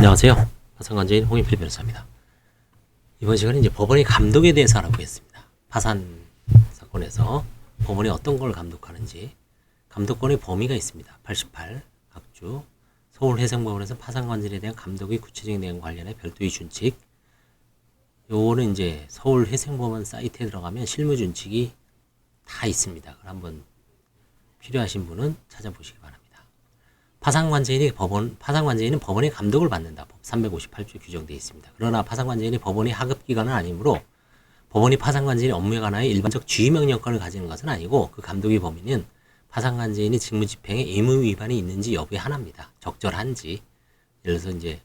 안녕하세요. 파산관제인 홍인필 변호사입니다. 이번 시간에 이제 법원의 감독에 대해서 알아보겠습니다. 파산 사건에서 법원이 어떤 걸 감독하는지, 감독권의 범위가 있습니다. 88 각주 서울해상법원에서 파산관제에 대한 감독의 구체적인 내용 관련해 별도의 준칙. 요거는 이제 서울해상법원 사이트에 들어가면 실무 준칙이 다 있습니다. 그걸 한번 필요하신 분은 찾아보시기 바랍니다. 파산관제인은 법원의 감독을 받는다. 법 358조 규정되어 있습니다. 그러나 파산관제인이 법원의 하급기관은 아니므로 법원이 파산관제인의 업무에 관하여 일반적 지휘명령권을 가지는 것은 아니고 그 감독의 범위는 파산관제인이 직무집행에 의무 위반이 있는지 여부에 하나입니다. 적절한지. 예를 들어서 이제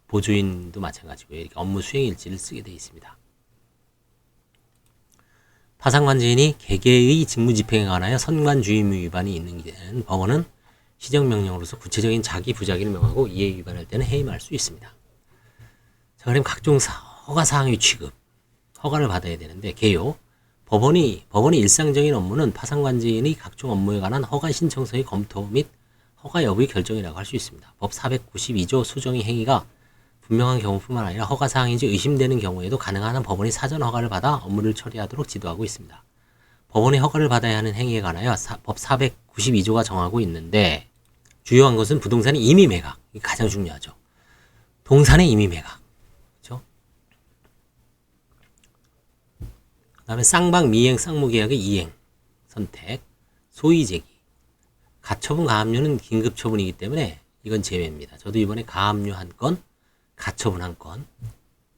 보조인도 마찬가지고요. 이렇게 업무 수행일지를 쓰게 되어 있습니다. 파산관제인이 개개의 직무집행에 관하여 선관주의무 위반이 있는 경우에는 법원은 시정명령으로서 구체적인 자기 부작위를 명하고 이에 위반할 때는 해임할 수 있습니다. 자, 그럼 각종 허가사항의 취급, 허가를 받아야 되는데 개요. 법원이 일상적인 업무는 파산관제인의 각종 업무에 관한 허가 신청서의 검토 및 허가 여부의 결정이라고 할 수 있습니다. 법 492조 수정의 행위가 분명한 경우뿐만 아니라 허가사항인지 의심되는 경우에도 가능한 한 법원이 사전 허가를 받아 업무를 처리하도록 지도하고 있습니다. 법원의 허가를 받아야 하는 행위에 관하여 법 492조가 정하고 있는데 주요한 것은 부동산의 임의 매각. 이게 가장 중요하죠. 동산의 임의 매각. 그렇죠? 그 다음에 쌍방 미행 쌍무계약의 이행 선택, 소위 제기, 가처분 가압류는 긴급 처분이기 때문에 이건 제외입니다. 저도 이번에 가압류 한 건, 가처분 한 건,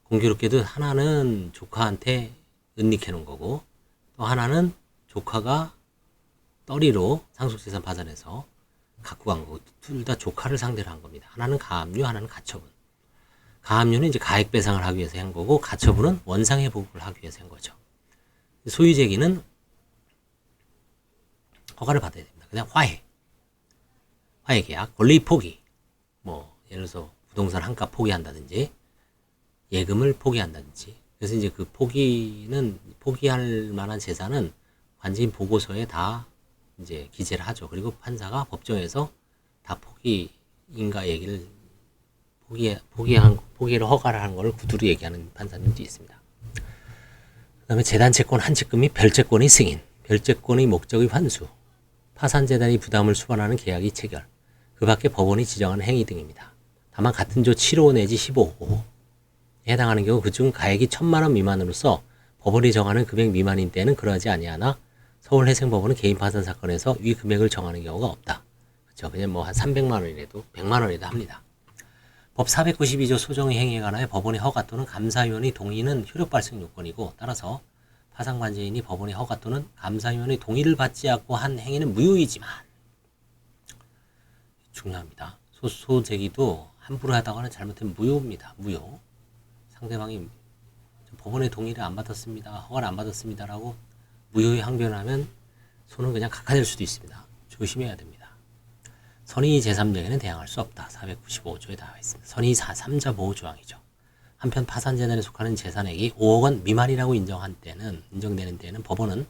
공교롭게도 하나는 조카한테 은닉해 놓은 거고 또 하나는 조카가 떠리로 상속재산 파산해서 갖고 간 거고 둘 다 조카를 상대로 한 겁니다. 하나는 가압류, 하나는 가처분. 가압류는 이제 가액 배상을 하기 위해서 한 거고 가처분은 원상회복을 하기 위해서 한 거죠. 소유제기는 허가를 받아야 됩니다. 그냥 화해 계약, 권리 포기. 뭐 예를 들어서 부동산 한가 포기한다든지 예금을 포기한다든지. 그래서 이제 그 포기할 만한 재산은 관제인 보고서에 다 이제 기재를 하죠. 그리고 판사가 법정에서 다 포기인가 얘기를 포기를 허가를 하는 걸 구두로 얘기하는 판사님도 있습니다. 그다음에 재단 채권 한채권 및 별채권의 승인, 별채권의 목적의 환수, 파산재단이 부담을 수반하는 계약의 체결, 그 밖에 법원이 지정하는 행위 등입니다. 다만 같은 조 7호 내지 15호에 해당하는 경우 그중 가액이 1,000만 원 미만으로서 법원이 정하는 금액 미만인 때는 그러하지 아니하나 서울해상법원은 개인 파산 사건에서 위 금액을 정하는 경우가 없다. 그렇죠. 그냥 뭐 한 300만 원이라도 100만 원이라도 합니다. 법 492조 소정의 행위에 관하여 법원의 허가 또는 감사위원의 동의는 효력 발생 요건이고 따라서 파산관제인이 법원의 허가 또는 감사위원의 동의를 받지 않고 한 행위는 무효이지만 중요합니다. 소제기도 함부로 하다가는 잘못하면 무효입니다. 무효. 상대방이 법원의 동의를 안 받았습니다. 허가를 안 받았습니다라고 무효의 항변을 하면 손은 그냥 각하될 수도 있습니다. 조심해야 됩니다. 선의 제3자에게는 대항할 수 없다. 495조에 나와 있습니다. 선의 3자 보호 조항이죠. 한편 파산재단에 속하는 재산액이 5억 원 미만이라고 인정되는 때는 법원은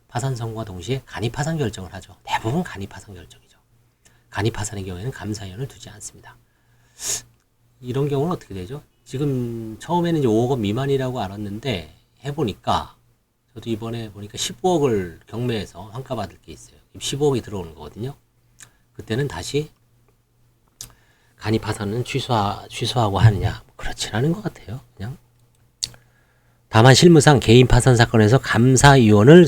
파산 선고와 동시에 간이파산 결정을 하죠. 대부분 간이파산 결정이죠. 간이파산의 경우에는 감사위원을 두지 않습니다. 이런 경우는 어떻게 되죠? 지금 처음에는 이제 5억 원 미만이라고 알았는데 해보니까 저도 이번에 보니까 15억을 경매해서 환가받을 게 있어요. 15억이 들어오는 거거든요. 그때는 다시 간이파산은 취소하고 하느냐? 그렇진 않은 것 같아요. 그냥. 다만 실무상 개인 파산 사건에서 감사위원을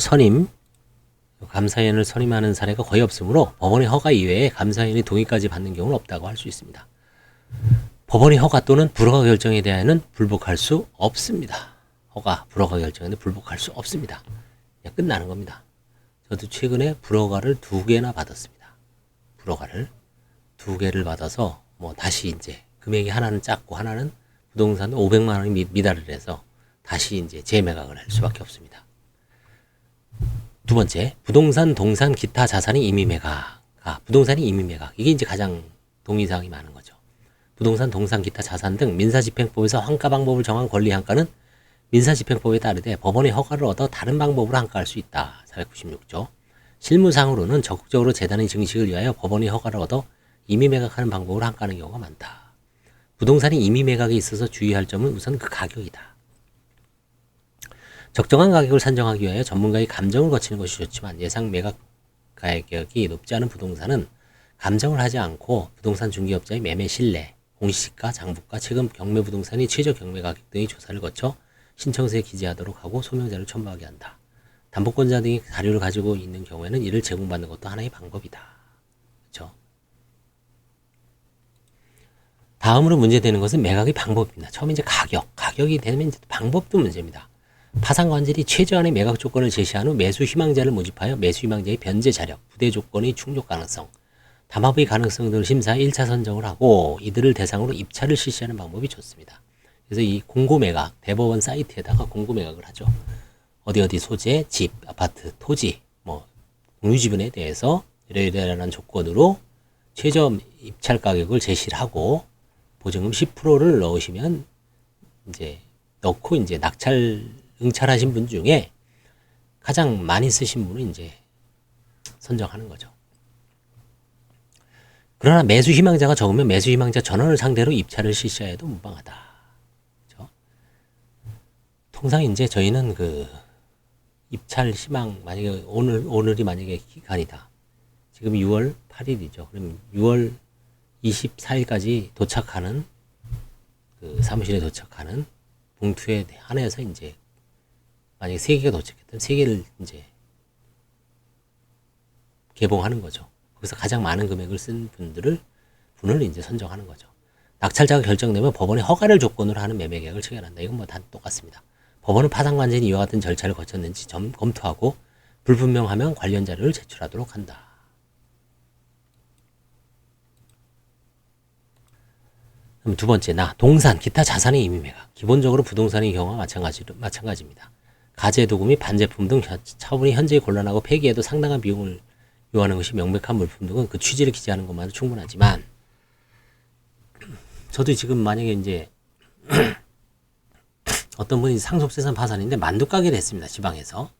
선임하는 사례가 거의 없으므로 법원의 허가 이외에 감사위원의 동의까지 받는 경우는 없다고 할 수 있습니다. 법원의 허가 또는 불허가 결정에 대하여는 불복할 수 없습니다. 불허가 결정에는 불복할 수 없습니다. 그냥 끝나는 겁니다. 저도 최근에 불허가를 2개나 받았습니다. 불허가를 2개를 받아서 뭐 다시 이제 금액이 하나는 작고 하나는 부동산 500만 원이 미달을 해서 다시 이제 재매각을 할 수밖에 없습니다. 두 번째, 부동산, 동산, 기타 자산이 임의매각. 부동산이 임의매각. 이게 이제 가장 동의사항이 많은 거죠. 부동산, 동산, 기타 자산 등 민사집행법에서 환가 방법을 정한 권리 환가는 민사집행법에 따르되 법원의 허가를 얻어 다른 방법으로 환가할 수 있다. 496조. 실무상으로는 적극적으로 재단의 증식을 위하여 법원의 허가를 얻어 임의매각하는 방법으로 환가하는 경우가 많다. 부동산이 임의 매각에 있어서 주의할 점은 우선 그 가격이다. 적정한 가격을 산정하기 위하여 전문가의 감정을 거치는 것이 좋지만 예상 매각 가격이 높지 않은 부동산은 감정을 하지 않고 부동산 중개업자의 매매 신뢰, 공시지가, 장부가, 최근 경매 부동산이 최저 경매 가격 등의 조사를 거쳐 신청서에 기재하도록 하고 소명자를 첨부하게 한다. 담보권자 등이 자료를 가지고 있는 경우에는 이를 제공받는 것도 하나의 방법이다. 그렇죠? 다음으로 문제되는 것은 매각의 방법입니다. 처음에 이제 가격이 되면 이제 방법도 문제입니다. 파산관절이 최저한의 매각 조건을 제시한 후 매수 희망자를 모집하여 매수 희망자의 변제 자력, 부대 조건의 충족 가능성, 담합의 가능성 등을 심사해 1차 선정을 하고 이들을 대상으로 입찰을 실시하는 방법이 좋습니다. 그래서 이 공고매각, 대법원 사이트에다가 공고매각을 하죠. 어디 소재, 집, 아파트, 토지, 뭐 공유지분에 대해서 이러이러한 조건으로 최저 입찰 가격을 제시를 하고 보증금 10%를 넣으시면 이제 넣고 이제 응찰하신 분 중에 가장 많이 쓰신 분은 이제 선정하는 거죠. 그러나 매수 희망자가 적으면 매수 희망자 전원을 상대로 입찰을 실시해도 무방하다. 그렇죠? 통상 이제 저희는 그 입찰 희망 만약에 오늘이 만약에 기간이다. 지금 6월 8일이죠. 그럼 6월 24일까지 도착하는 그 사무실에 도착하는 봉투에 한해서 이제 만약에 3개가 도착했다면 3개를 이제 개봉하는 거죠. 거기서 가장 많은 금액을 쓴 분을 이제 선정하는 거죠. 낙찰자가 결정되면 법원의 허가를 조건으로 하는 매매 계약을 체결한다. 이건 뭐 다 똑같습니다. 법원은 파산관제인이 이와 같은 절차를 거쳤는지 검토하고 불분명하면 관련 자료를 제출하도록 한다. 그럼 두 번째, 동산, 기타 자산의 임의매각. 기본적으로 부동산의 경우와 마찬가지입니다. 가재도구 및 반제품 등 차분히 현재에 곤란하고 폐기에도 상당한 비용을 요하는 것이 명백한 물품 등은 그 취지를 기재하는 것만으로 충분하지만, 저도 지금 만약에 이제 어떤 분이 상속재산 파산인데 만두가게를 했습니다. 지방에서.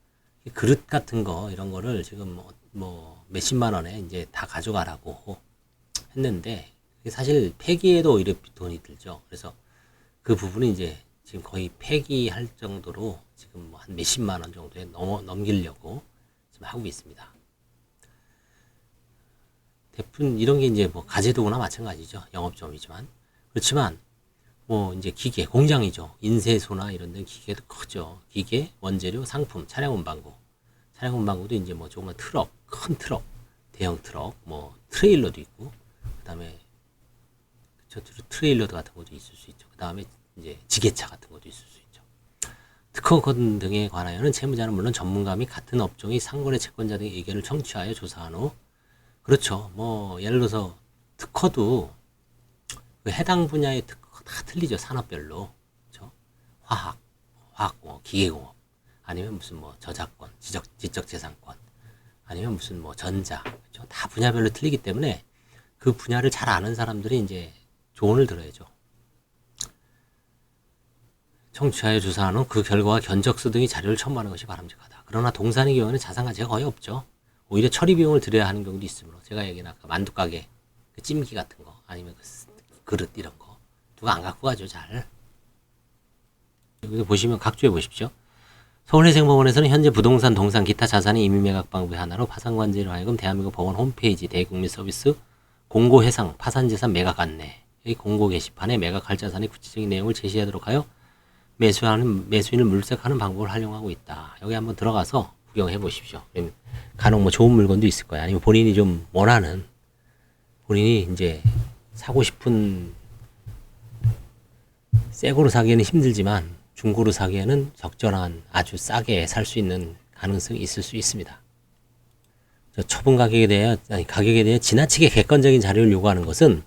그릇 같은 거 이런 거를 지금 뭐 몇십만 원에 이제 다 가져가라고 했는데 사실 폐기에도 오히려 돈이 들죠. 그래서 그 부분이 이제 지금 거의 폐기할 정도로 지금 뭐 한 몇십만 원 정도에 넘기려고 지금 하고 있습니다. 대부분 이런 게 이제 뭐 가재도구나 마찬가지죠. 영업점이지만. 그렇지만 뭐 이제 기계, 공장이죠. 인쇄소나 이런 데 기계도 크죠. 기계, 원재료, 상품, 차량 운반구. 차량 운반구도 이제 뭐 조그만 트럭, 큰 트럭, 대형 트럭, 뭐 트레일러도 있고, 그 다음에 트레일러 같은 것도 있을 수 있죠. 그 다음에 이제 지게차 같은 것도 있을 수 있죠. 특허권 등에 관하여는 채무자는 물론 전문가 및 같은 업종의 상권의 채권자 등의 의견을 청취하여 조사한 후, 그렇죠. 뭐 예를 들어서 특허도 그 해당 분야의 특허 다 틀리죠. 산업별로. 그렇죠? 화학, 기계공업, 아니면 무슨 뭐 저작권, 지적재산권, 아니면 무슨 뭐 전자, 그렇죠? 다 분야별로 틀리기 때문에 그 분야를 잘 아는 사람들이 이제 조언을 들어야죠. 청취하여 조사한 후 그 결과와 견적서 등의 자료를 첨부하는 것이 바람직하다. 그러나 동산의 경우는 자산 가치가 거의 없죠. 오히려 처리 비용을 들여야 하는 경우도 있으므로 제가 얘기한 아까 만두가게 그 찜기 같은 거 아니면 그 그릇 이런 거 누가 안 갖고 가죠. 잘. 여기 보시면 각주해 보십시오. 서울회생법원에서는 현재 부동산, 동산, 기타 자산의 임의매각 방법의 하나로 파산관제로 하여금 대한민국 법원 홈페이지 대국민서비스 공고해상 파산재산 매각 안내의 공고 게시판에 매각할 자산의 구체적인 내용을 제시하도록 하여 매수인을 물색하는 방법을 활용하고 있다. 여기 한번 들어가서 구경해 보십시오. 간혹 뭐 좋은 물건도 있을 거예요. 아니면 본인이 좀 원하는, 본인이 이제 사고 싶은 새거로 사기에는 힘들지만 중고로 사기에는 적절한 아주 싸게 살 수 있는 가능성이 있을 수 있습니다. 처분 가격에 대해 지나치게 객관적인 자료를 요구하는 것은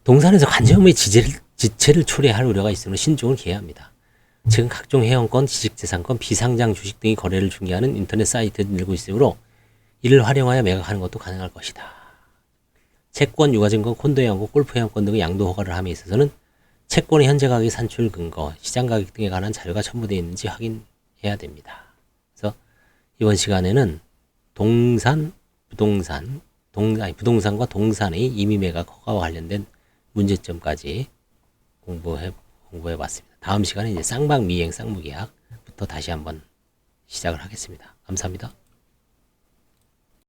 동산에서 관제업무의 지체를 초래할 우려가 있으므로 신중을 기해야 합니다. 지금 각종 회원권, 지식재산권, 비상장 주식 등의 거래를 중개하는 인터넷 사이트도 늘고 있으므로 이를 활용하여 매각하는 것도 가능할 것이다. 채권, 유가증권, 콘도 회원권, 골프 회원권 등의 양도 허가를 함에 있어서는 채권의 현재 가격 산출 근거, 시장 가격 등에 관한 자료가 첨부되어 있는지 확인해야 됩니다. 그래서 이번 시간에는 부동산과 동산의 임의매각 허가와 관련된 문제점까지 공부해 봤습니다. 다음 시간에 이제 쌍방미행 쌍무계약부터 다시 한번 시작을 하겠습니다. 감사합니다.